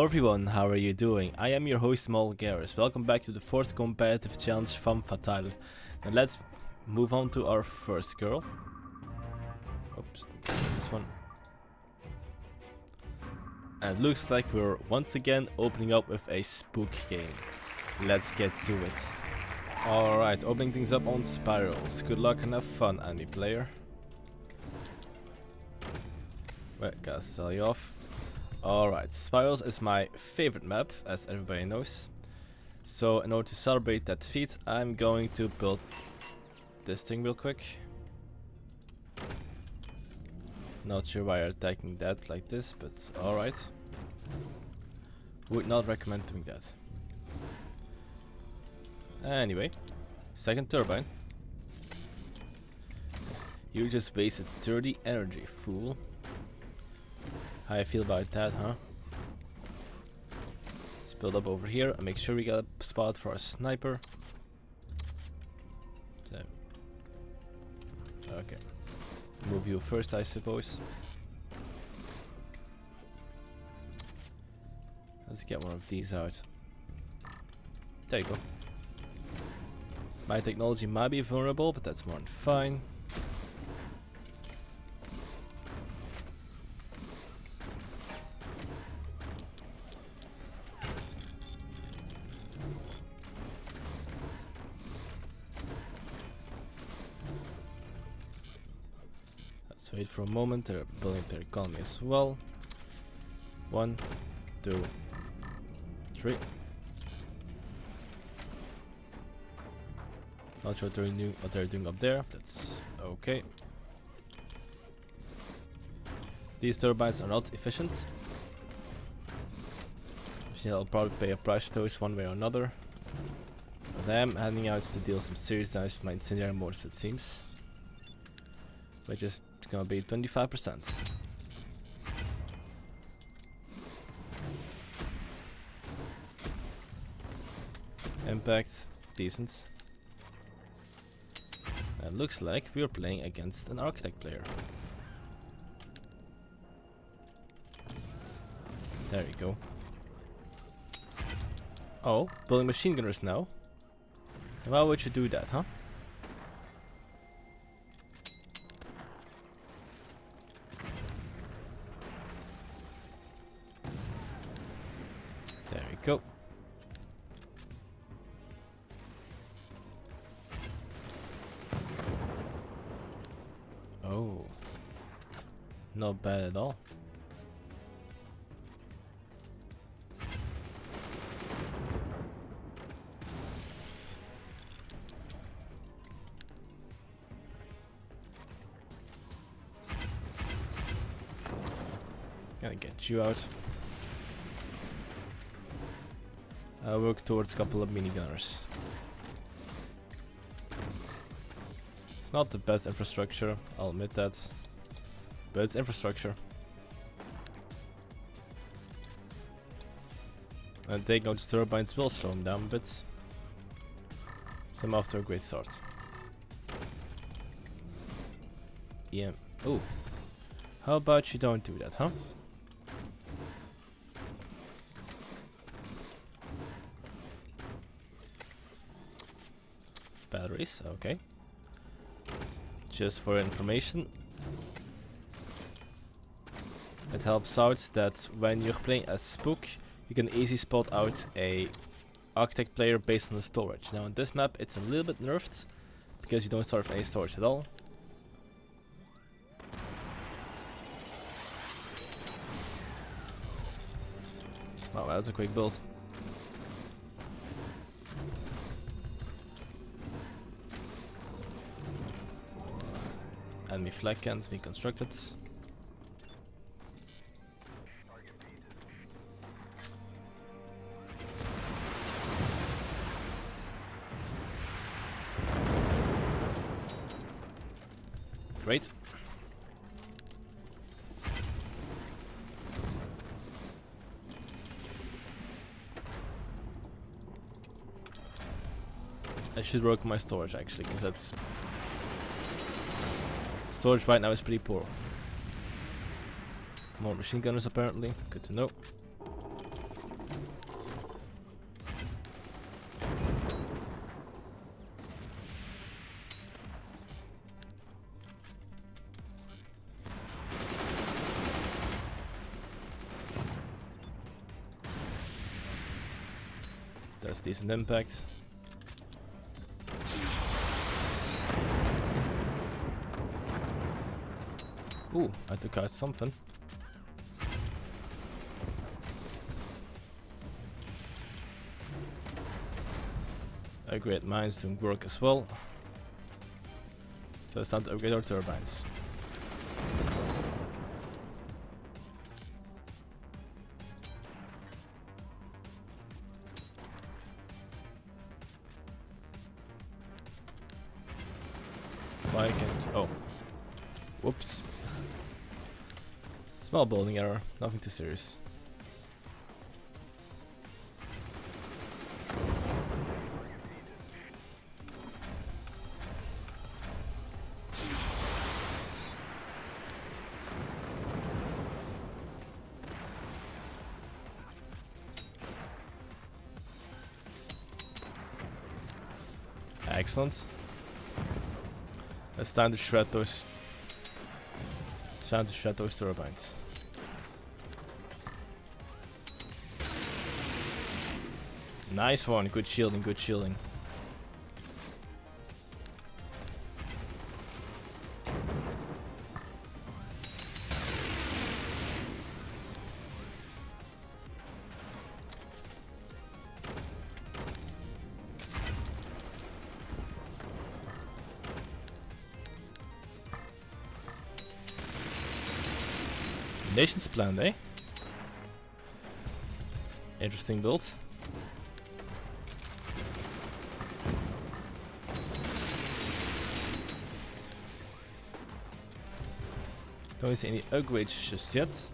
Hello everyone, how are you doing? I am your host Malgaris. Welcome back to the fourth competitive challenge Femmes. And let's move on to our first girl. Oops, this one. And it looks like we're once again opening up with a Spook game. Let's get to it. Alright, opening things up on spirals. Good luck and have fun, enemy player. Wait, gotta sell you off. Alright, spirals is my favorite map, as everybody knows. So in order to celebrate that feat, I'm going to build this thing real quick. Not sure why you're attacking that like this, but alright. Would not recommend doing that. Anyway, second turbine. You just wasted 30 energy, fool. How I feel about that, huh? Let's build up over here and make sure we got a spot for our sniper. So, okay. Move you first, I suppose. Let's get one of these out. There you go. My technology might be vulnerable, but that's more than fine. Let's wait for a moment. They're building up their economy as well. 1, 2, 3. Not sure what they're doing up there. That's okay. These turbines are not efficient. I'll probably pay a price for those one way or another. But I am handing out to deal some serious damage to my incendiary mortars, it seems. Which is gonna be 25%. Impact, decent. It looks like we are playing against an architect player. There you go. Oh, building machine gunners now. Why would you do that, huh? There we go. Oh, not bad at all. Gotta get you out. I'll work towards a couple of minigunners. Not the best infrastructure, I'll admit that, but it's infrastructure. And taking out the turbines will slow them down a bit. So I'm off to a great start. Yeah. Oh, how about you don't do that, huh? Batteries, okay. Just for information, it helps out that when you're playing as Spook, you can easily spot out a architect player based on the storage. Now in this map it's a little bit nerfed, because you don't start with any storage at all. Wow, that's a quick build. Enemy flag can't be constructed. Great. I should work on my storage actually, because that's storage right now is pretty poor. More machine gunners apparently, good to know. That's decent impact. Ooh, I took out something. Upgrade mines doing work as well. So it's time to upgrade our turbines. Why can't... oh. Whoops. Small building error, nothing too serious. Excellent. It's time to shred those. It's time to shred those turbines. Nice one. Good shielding. Good shielding. Nation's planned, eh? Interesting build. Don't see any upgrades just yet,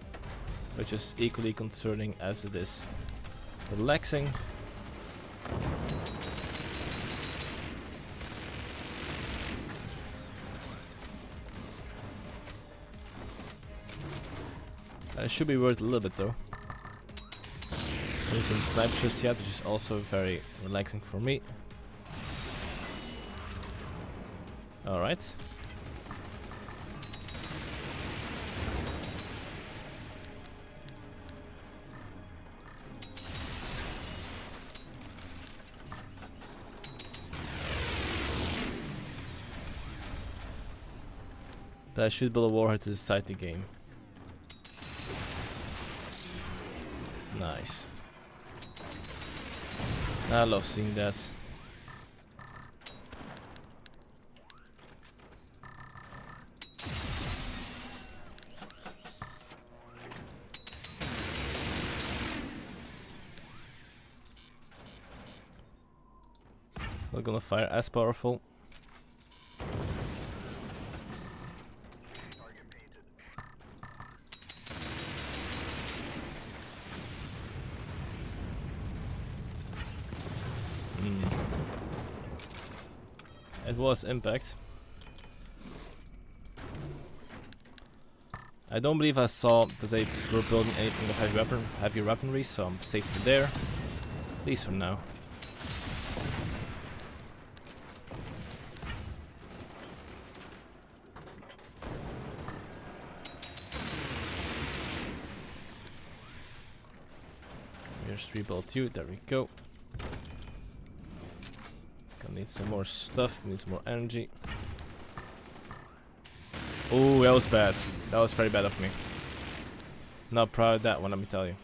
which is equally concerning as it is relaxing. It should be worth a little bit though. Don't see any snipers just yet, which is also very relaxing for me. Alright. That should build a warhead to decide the game. Nice. I love seeing that. Not gonna fire as powerful. It was impact. I don't believe I saw that they were building anything with heavy weaponry, so I'm safe from there. At least for now. Here's rebuild 2, there we go. Need some more stuff, need some more energy. Oh, that was bad. That was very bad of me. Not proud of that one, let me tell you.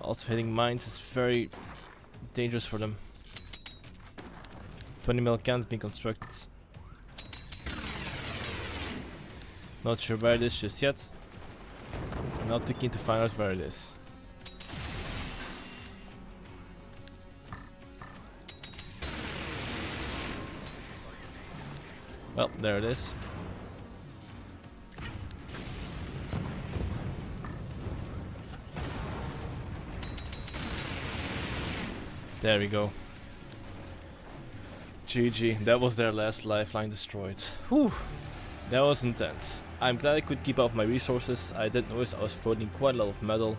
Also hitting mines is very dangerous for them. 20 mil cannons being constructed. Not sure where it is just yet. I'm not too keen to find out where it is. Well, there it is. There we go. GG, that was their last lifeline destroyed. Whew. That was intense. I'm glad I could keep up my resources. I did notice I was floating quite a lot of metal,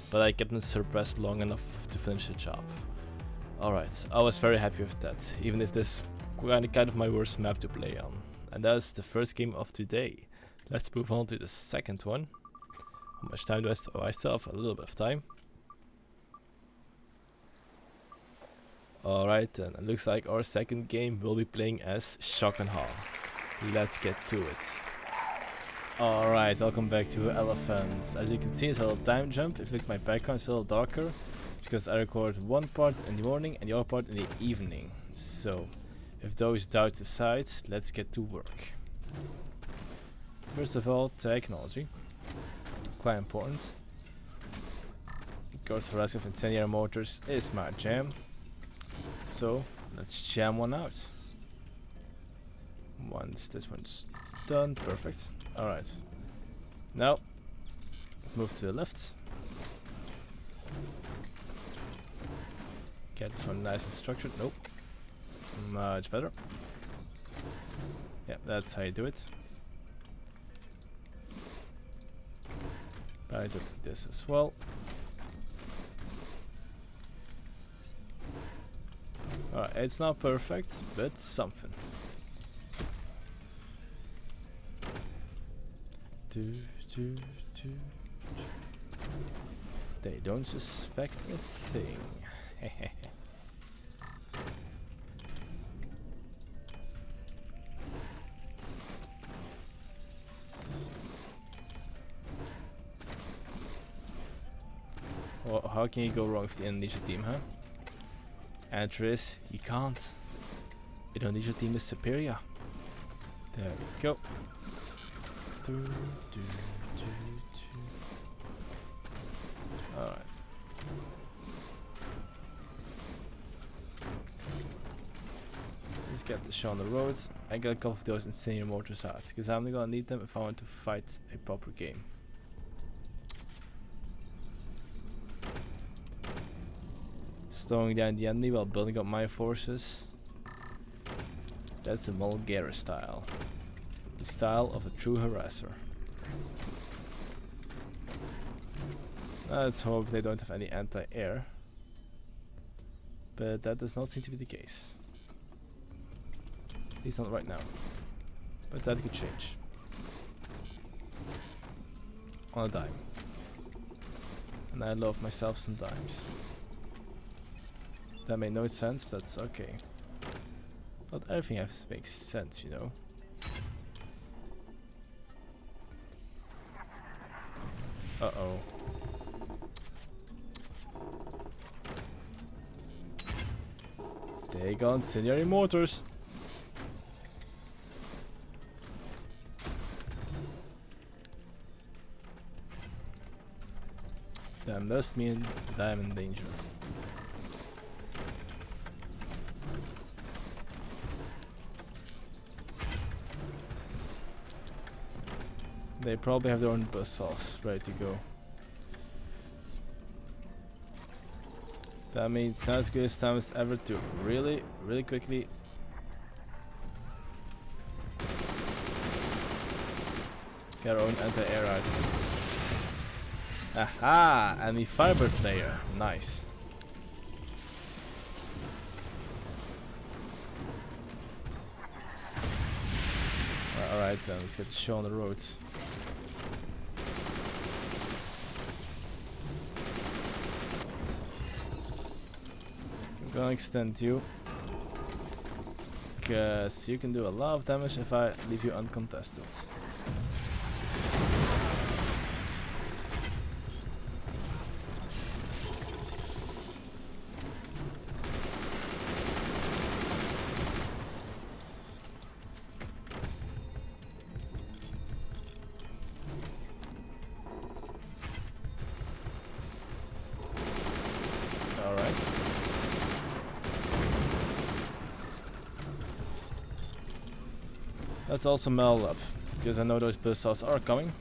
but I kept them suppressed long enough to finish the job. Alright, I was very happy with that, even if this is kind of my worst map to play on. And that's the first game of today. Let's move on to the second one. How much time do I still have? Oh, I still have a little bit of time. Alright then, it looks like our second game will be playing as Shockenaugh. Let's get to it. Alright, welcome back to Elephants. As you can see, it's a little time jump. If you look at my background, it's a little darker, because I record one part in the morning and the other part in the evening. So, if those doubts aside, let's get to work. First of all, technology. Quite important. Ghost harassment and 10-year motors is my jam. So, let's jam one out. Once this one's done, perfect. Alright. Now, move to the left. Get this one nice and structured. Nope. Much better. Yeah, that's how you do it. I do this as well. Alright, it's not perfect, but something. They don't suspect a thing. Well, how can you go wrong with the Indonesia team, huh? Answer is, you can't. Indonesia team is superior. There we go. Alright. Let's get the show on the roads. I got a couple of those insane motors out, because I'm gonna need them if I want to fight a proper game. Slowing down the enemy while building up my forces. That's the Mulgara style. The style of a true harasser. Let's hope they don't have any anti-air. But that does not seem to be the case. At least not right now. But that could change. On a dime. And I love myself some dimes. That made no sense, but that's okay. Not everything has to make sense, you know. Uh-oh. They got incendiary mortars. That must mean that I'm in danger. They probably have their own buzzsaws ready to go. That means now as good as time as ever to really quickly get our own anti-air out. Aha! And the Firebird player. Nice. Alright then, let's get the show on the road. I'm gonna extend you, because you can do a lot of damage if I leave you uncontested. Let's also meld up, because I know those buzzsaws are coming.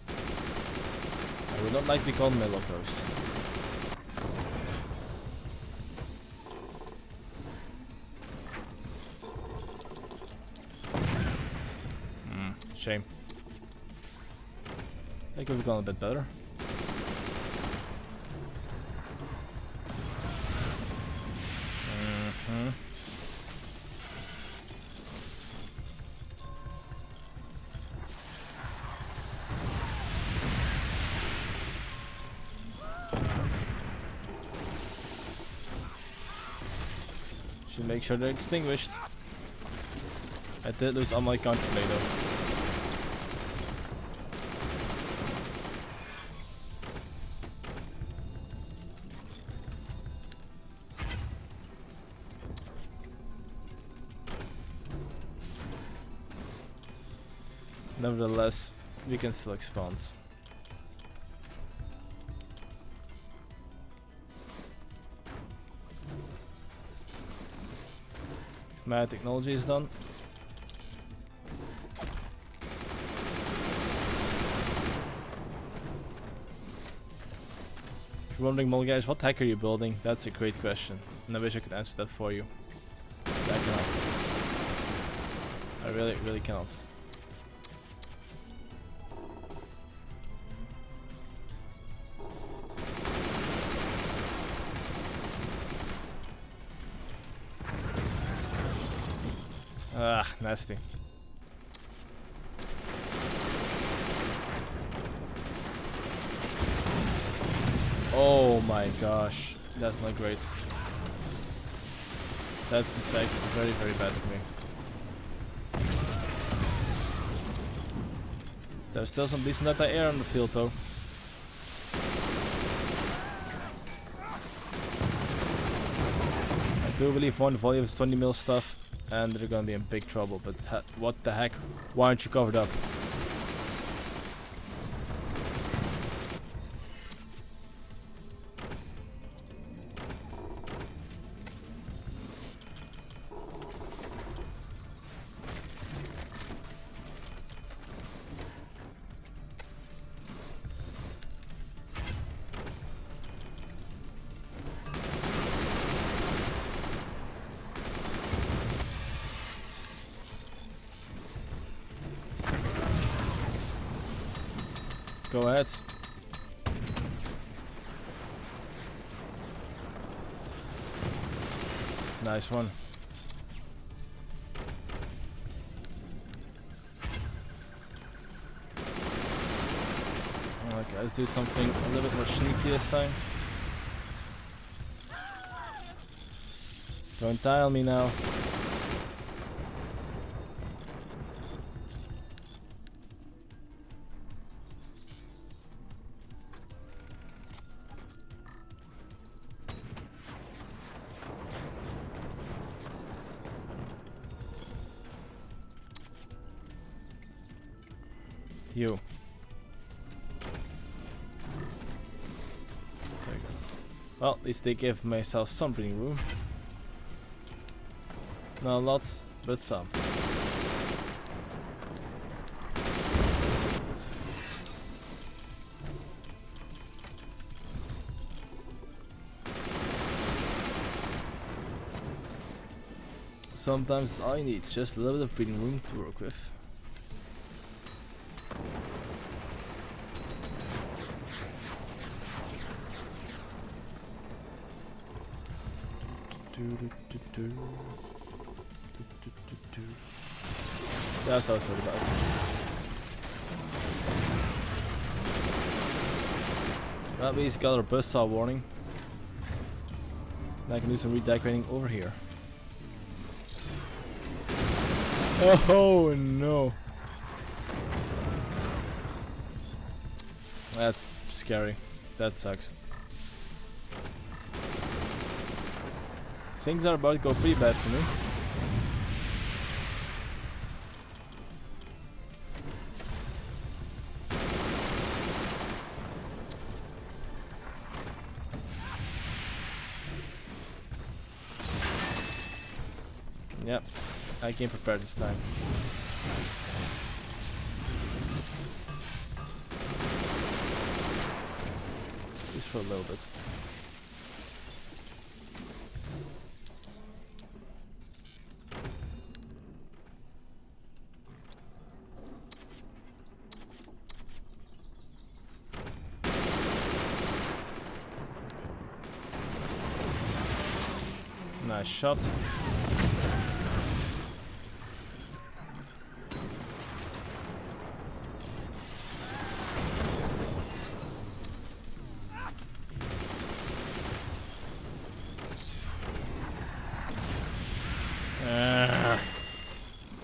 I would not like to be called middle of those. Shame. I could have gone a bit better. Should make sure they're extinguished. I did lose all my counterplay though. Nevertheless, we can still expand. My technology is done. If you're wondering, guys, what hack are you building? That's a great question, and I wish I could answer that for you. But I cannot. I really cannot. Ah, nasty. Oh my gosh, that's not great. That's in fact very bad of me. There's still some decent anti-air on the field though. I do believe one volley of 20 mil stuff and they're gonna be in big trouble, but what the heck? Why aren't you covered up? Go ahead. Nice one. Okay, let's do something a little bit more sneaky this time. Don't die on me now. You. There you go. Well, at least they gave myself some breathing room. Not lots, but some. Sometimes all you need is just a little bit of breathing room to work with. That's how it's really bad. Well, at least got our buzzsaw warning. And I can do some redecorating over here. Oh no! That's scary. That sucks. Things are about to go pretty bad for me. Yep, I came prepared this time. Just for a little bit. Nice shot.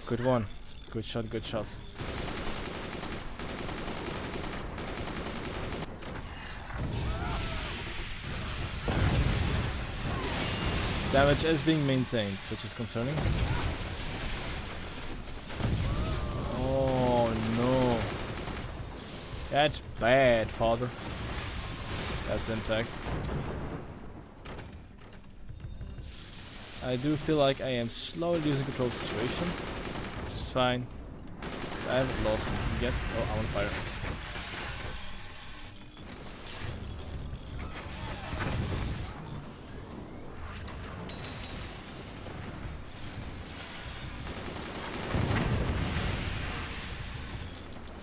Good one. Good shot, good shot. Damage is being maintained, which is concerning. Oh no. That's bad, father. That's impact. I do feel like I am slowly losing control of the situation. Which is fine. Because I haven't lost yet. Oh, I'm on fire.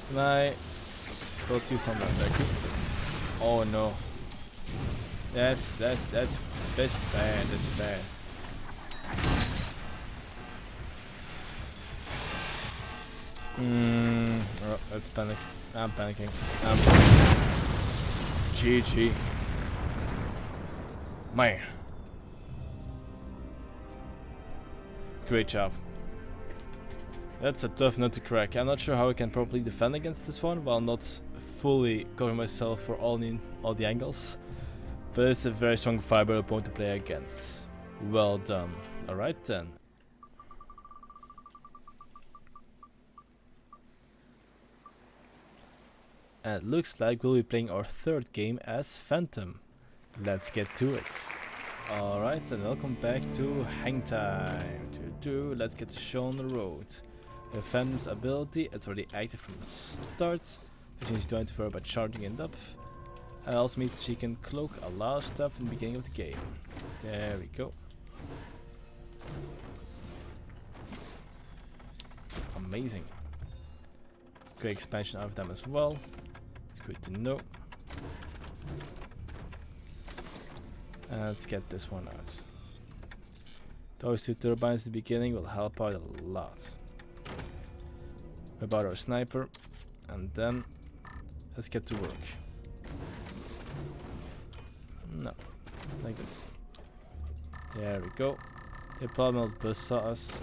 Can I build you some back? Oh no. That's bad. That's bad. Oh, let's panic. I'm panicking. GG. Man. Great job. That's a tough nut to crack. I'm not sure how I can properly defend against this one while not fully covering myself for all the angles. But it's a very strong Firebird opponent to play against. Well done. Alright then. And it looks like we'll be playing our third game as Phantom. Let's get to it. Alright, and welcome back to Hang Time. Let's get the show on the road. The Femmes ability, it's already active from the start. Which means you don't have to worry about charging it up. And it also means she can cloak a lot of stuff in the beginning of the game. There we go. Amazing. Great expansion out of them as well. It's good to know. And let's get this one out. Those two turbines at the beginning will help out a lot. About our sniper. And then let's get to work. No, like this. There we go. The problem with buzzsaws.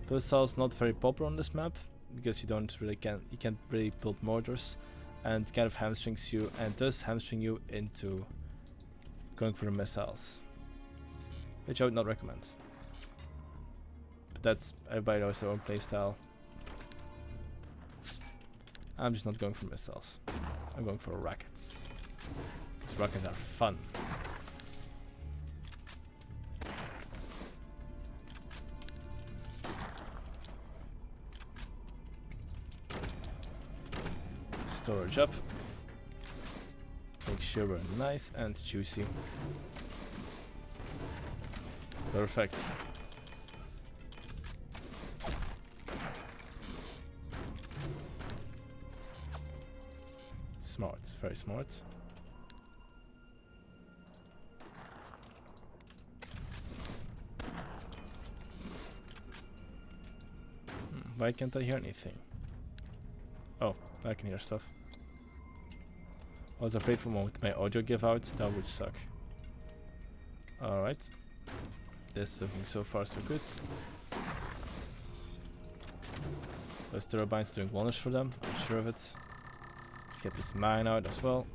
Buzzsaw is not very popular on this map because you can't really build mortars, and kind of hamstrings you, and does hamstring you into going for the missiles, which I would not recommend. But that's, everybody knows their own playstyle. I'm just not going for missiles. I'm going for rockets. Because rockets are fun. Storage up. Make sure we're nice and juicy. Perfect. Smart, very smart. Why can't I hear anything? Oh, I can hear stuff. I was afraid for a moment my audio give out, that would suck. Alright. This is looking so far so good. Those turbines doing wonders for them, I'm sure of it. Let's get this mine out as well.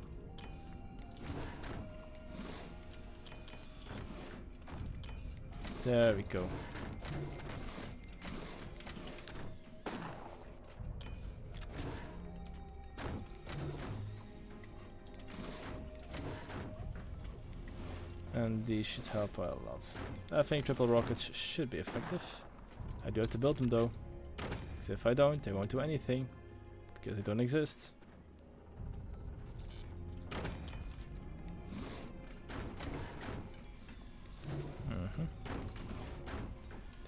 There we go. And these should help out a lot. I think triple rockets should be effective. I do have to build them though. Because if I don't, they won't do anything. Because they don't exist.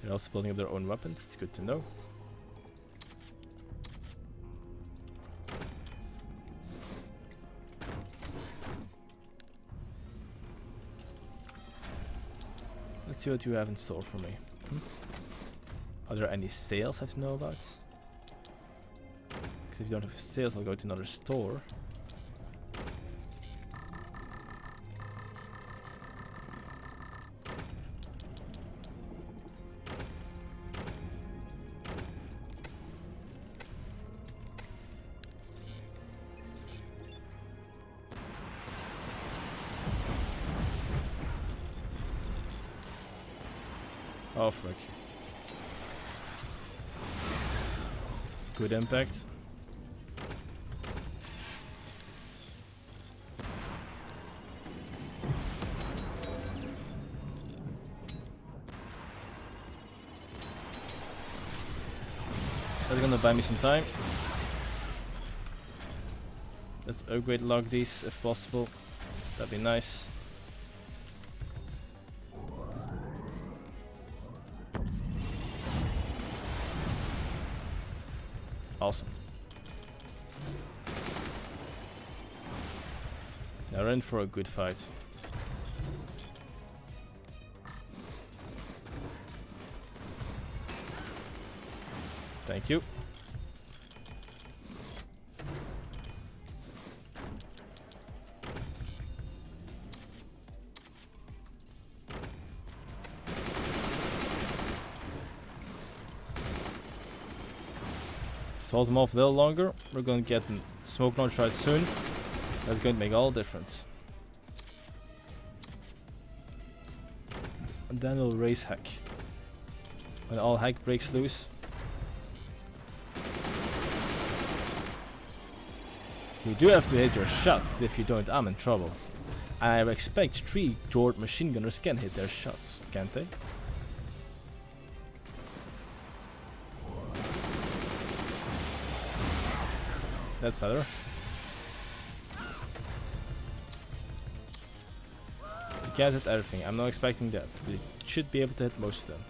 They're also building up their own weapons, it's good to know. Let's see what you have in store for me. Are there any sales I have to know about? Because if you don't have sales, I'll go to another store. Oh frick. Good impact. That's gonna buy me some time. Let's upgrade log these if possible. That'd be nice. Awesome. Now we're in for a good fight. Thank you. Hold them off a little longer. We're going to get a smoke launch right soon. That's going to make all the difference. And then we'll raise heck. When all heck breaks loose. You do have to hit your shots, because if you don't, I'm in trouble. I expect 3 Jord machine gunners can hit their shots, can't they? That's better. You can't hit everything. I'm not expecting that. But you should be able to hit most of them.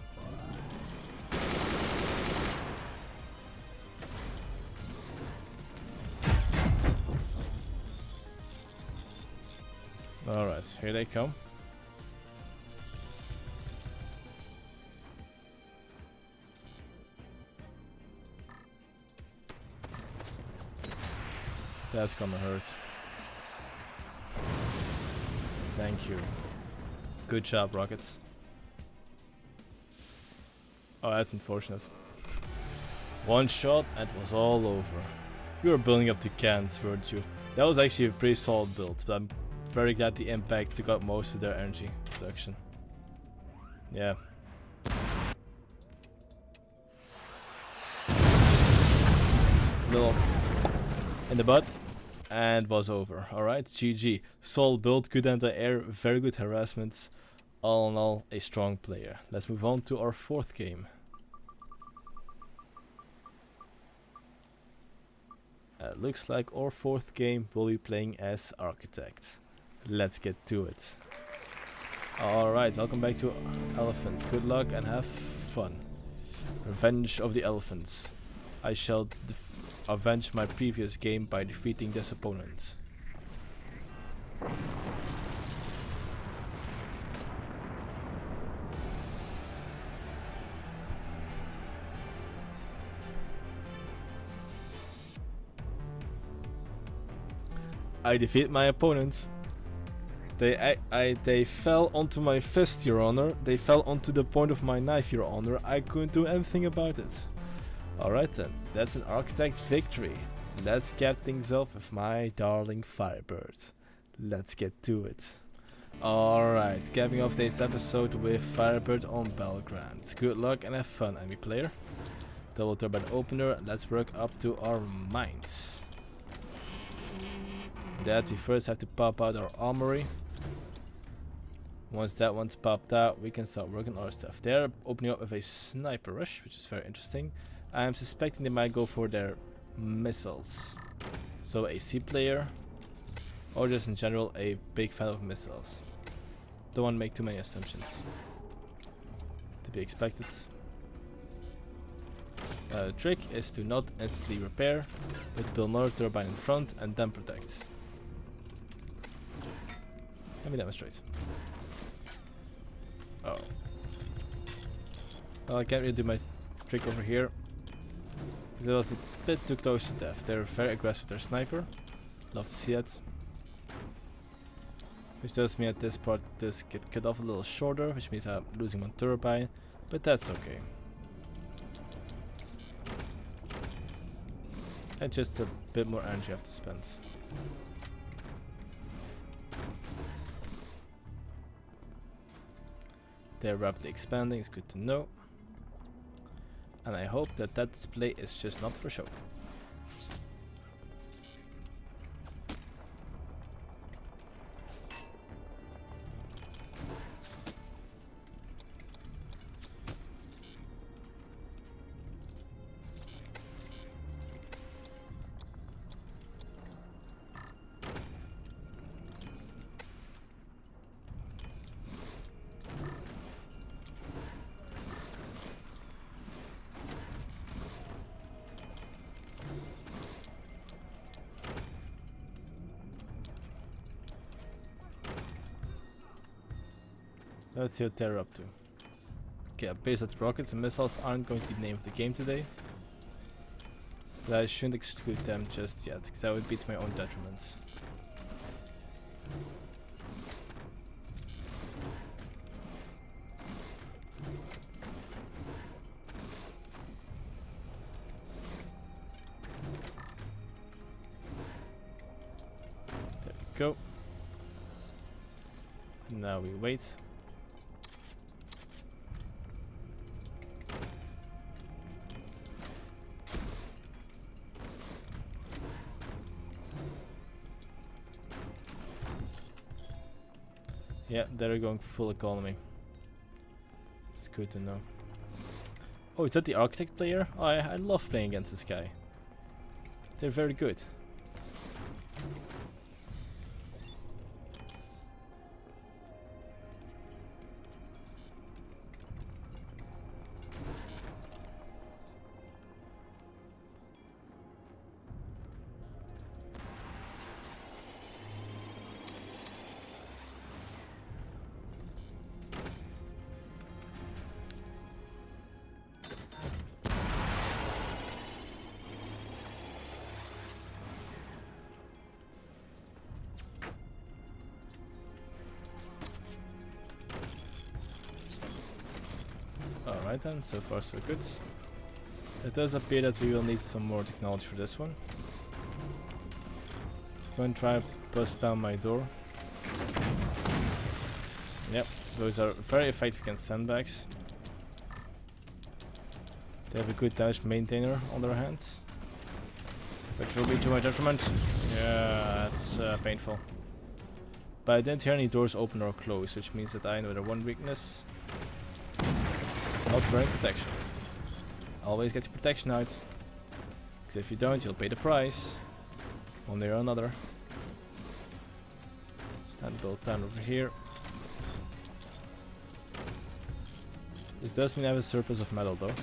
Alright, here they come. That's gonna hurt. Thank you. Good job, rockets. Oh, that's unfortunate. One shot and it was all over. You were building up to cans, weren't you? That was actually a pretty solid build, but I'm very glad the impact took out most of their energy production. Yeah. Little in the butt. And was over. Alright, GG. Solid build, good anti-air, very good harassment. All in all, a strong player. Let's move on to our 4th game. Looks like our 4th game will be playing as Architect. Let's get to it. Alright, welcome back to Elephants. Good luck and have fun. Revenge of the Elephants. I shall avenge my previous game by defeating this opponent. I defeat my opponent. They fell onto my fist, Your Honor. They fell onto the point of my knife, Your Honor. I couldn't do anything about it. Alright then, that's an Architect victory. Let's cap things off with my darling Firebird. Let's get to it. Alright, capping off today's episode with Firebird on Belgrade. Good luck and have fun, enemy player. Double turbine opener, let's work up to our mines. For that we first have to pop out our armory. Once that one's popped out, we can start working on our stuff. They're opening up with a sniper rush, which is very interesting. I am suspecting they might go for their missiles. So a C player, or just in general a big fan of missiles. Don't want to make too many assumptions. To be expected. The trick is to not instantly repair, but build another turbine in front and then protect. Let me demonstrate. Oh. Well, I can't really do my trick over here. It was a bit too close to death. They're very aggressive with their sniper. Love to see it. Which does mean at this part this get cut off a little shorter, which means I'm losing one turbine, but that's okay. And just a bit more energy I have to spend. They're rapidly expanding, it's good to know. And I hope that that display is just not for show. Let's see what they're up to. Okay, I base that rockets and missiles aren't going to be the name of the game today. But I shouldn't exclude them just yet, because that would be to my own detriment. There we go. And now we wait. Yeah, they're going full economy. It's good to know. Oh, is that the architect player? Oh, I love playing against this guy. They're very good. Alright then, so far so good. It does appear that we will need some more technology for this one. I'm going to try and bust down my door. Yep, those are very effective against sandbags. They have a good damage maintainer on their hands, which will be to my detriment. Yeah, that's painful. But I didn't hear any doors open or close, which means that I know their one weakness. Not wearing protection. Always get your protection out. Because if you don't, you'll pay the price. One way or another. Stand build down over here. This does mean I have a surplus of metal though.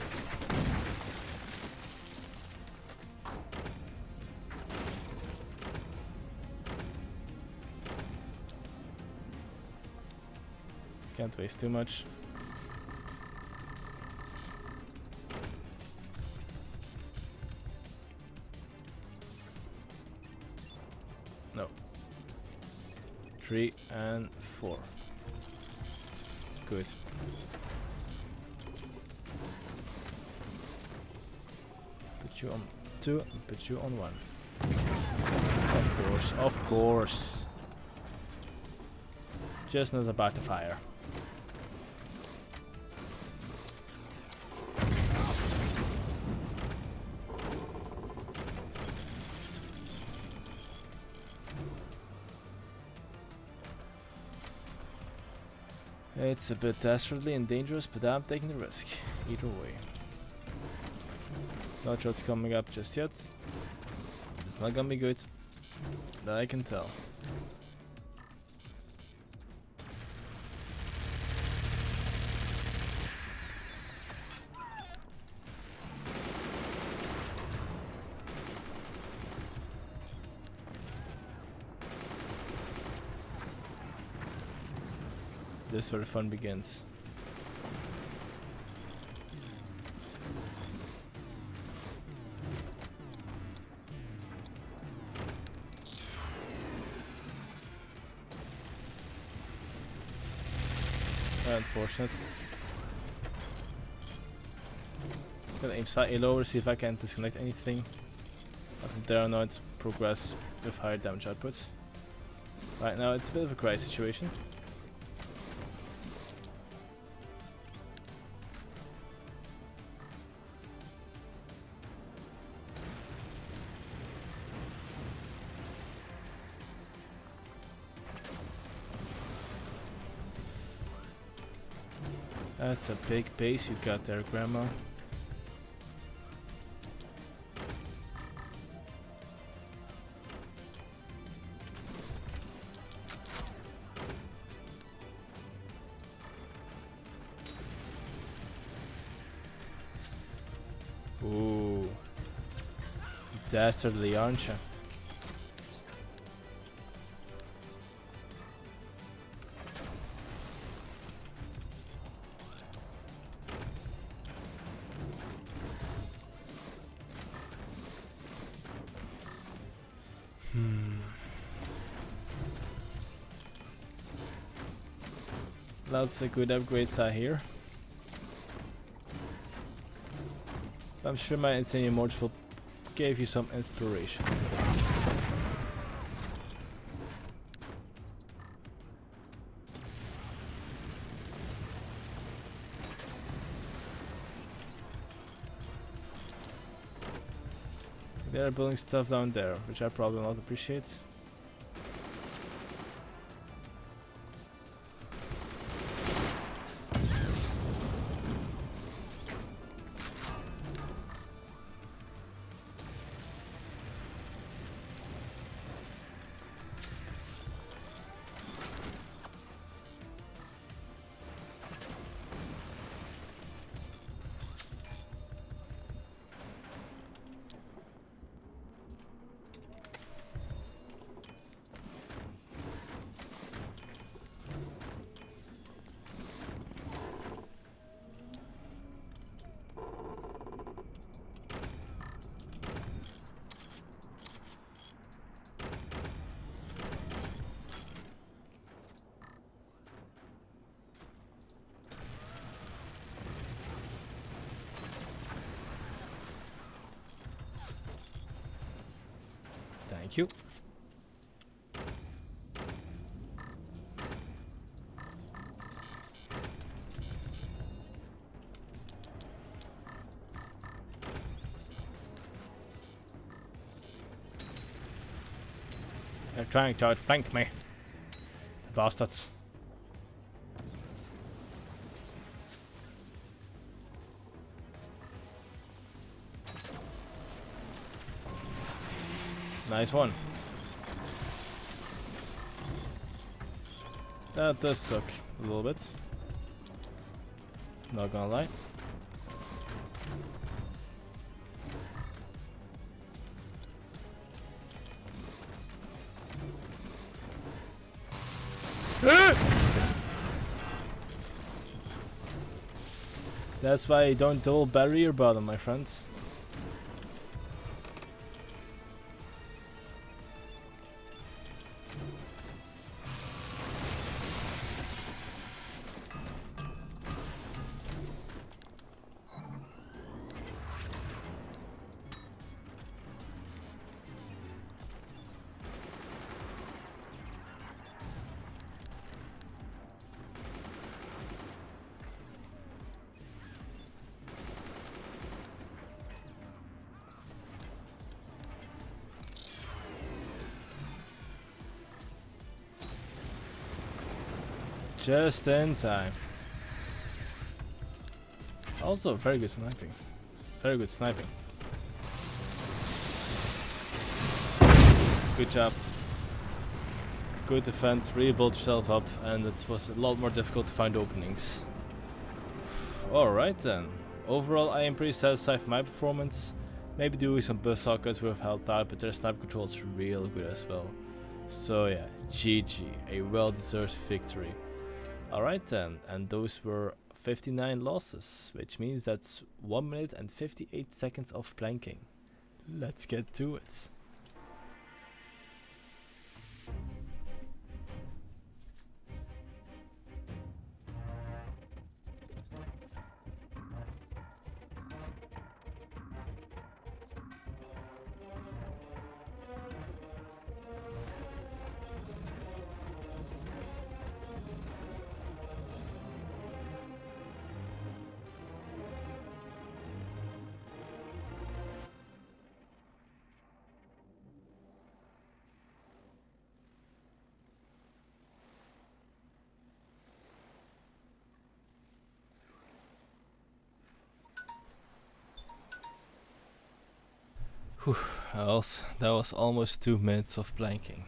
Can't waste too much. No. 3 and 4. Good. Put you on 2 and put you on 1. Of course, of course. Just as about to fire. It's a bit dastardly and dangerous, but I'm taking the risk. Either way. No shots coming up just yet. It's not gonna be good. That I can tell. This is where the fun begins. Unfortunate. Gonna aim slightly lower, see if I can disconnect anything. From there on out, progress with higher damage output. Right now it's a bit of a crisis situation. That's a big base you got there, Grandma. Ooh. Dastardly, aren't you? Lots of good upgrades are here. I'm sure my insane immortal gave you some inspiration. They're building stuff down there, which I probably not appreciate. Thank you. They're trying to outflank me. The bastards. Nice one. That does suck a little bit. Not gonna lie. That's why you don't double barrier bottom, my friends. Just in time. Also, very good sniping. Very good sniping. Good job. Good defense, really built yourself up, and it was a lot more difficult to find openings. Alright then. Overall, I am pretty satisfied with my performance. Maybe doing some bus sockets would have helped out, but their sniper control is real good as well. So yeah, GG, a well-deserved victory. Alright then, and those were 59 losses, which means that's 1 minute and 58 seconds of planking. Let's get to it. Whew, that was almost 2 minutes of planking.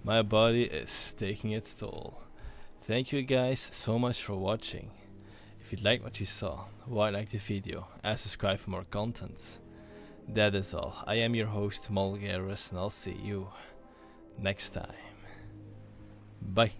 My body is taking its toll. Thank you guys so much for watching. If you liked what you saw, why like the video and subscribe for more content. That is all. I am your host Mulgarus and I'll see you next time. Bye.